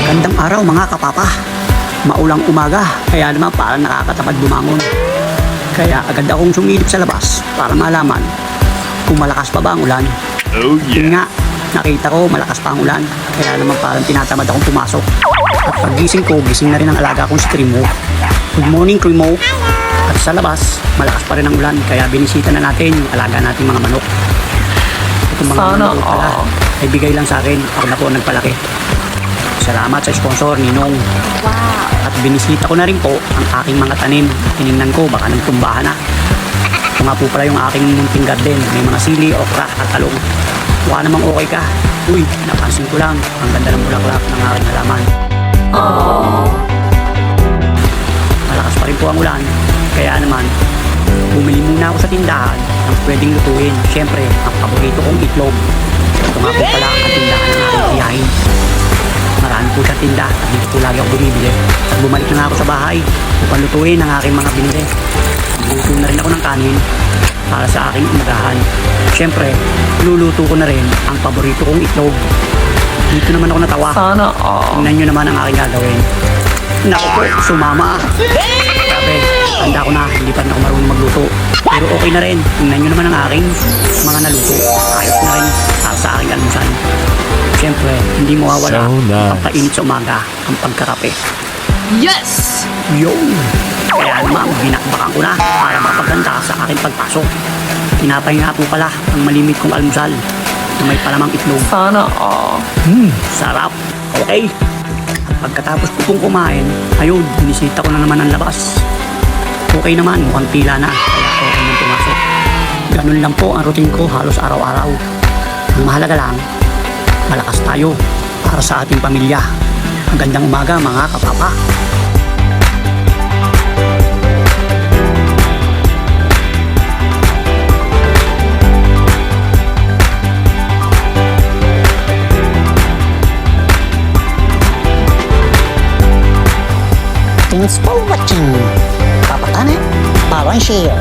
Gandang araw mga kapapa. Maulang umaga, kaya naman parang nakakatamad bumangon. Kaya agad akong sumilip sa labas para malaman kung malakas pa ba ang ulan. Oh Yun yeah. nga, nakita ko malakas pa ang ulan, kaya naman parang tinatamad akong pumasok. At paggising ko, gising na rin ang alaga kong si Cremo. Good morning, Cremo. At sa labas, malakas pa rin ang ulan, kaya binisita na natin yung alaga nating mga manok. Itong mga Sana manok pala, ay bigay lang sa akin, ako na po ang nagpalaki. Salamat sa sponsor, Ninong. At binisita ko na rin po ang aking mga tanim. Tinignan ko, baka nagtumbahan na. Ito nga po pala yung aking munting garden. May mga sili, okra at talong. Mukha namang okay ka. Uy, napansin ko lang, ang ganda ng bulaklak ng aking halaman. Malakas pa rin po ang ulan. Kaya naman, bumili muna ako sa tindahan ng pwedeng lutuin. Siyempre, ang paborito kong itlog. Ito nga po pala ang tindahan ng aking tiyahin. Marami po siyang tinda at dito po lagi ako bumibili. At bumalik na nga ako sa bahay upang lutuin ang aking mga binili. Luto na rin ako ng kanin para sa aking umagahan. Siyempre, luluto ko na rin ang paborito kong itlog. Dito naman ako natawa. Sana Tingnan nyo naman ang aking gagawin. Naku po, sumama. Grabe, tanda ko na, hindi pa rin ako marunong magluto. Pero okay na rin. Tingnan nyo naman ang aking mga naluto. Ayos na rin para sa aking almusal. Siyempre, hindi mawawala So nice. ang painit sa umaga ang pagkakape. Yes! Yun! Kaya naman, binakbakan ko na para mapaganda sa aking pagpasok. Tinapay nga po pala ang malimit kong almusal na may palamang itlog. Sana Sarap! Okay! At pagkatapos ko pong kumain, ayun, binisita ko na naman ang labas. Okay naman, mukhang tila na, kaya okay nang pumasok. Ganun lang po ang routine ko halos araw-araw. Ang mahalaga lang, malakas tayo para sa ating pamilya. Ang gandang umaga mga kapapa. Thanks for watching. Papa Tana, Parang Share.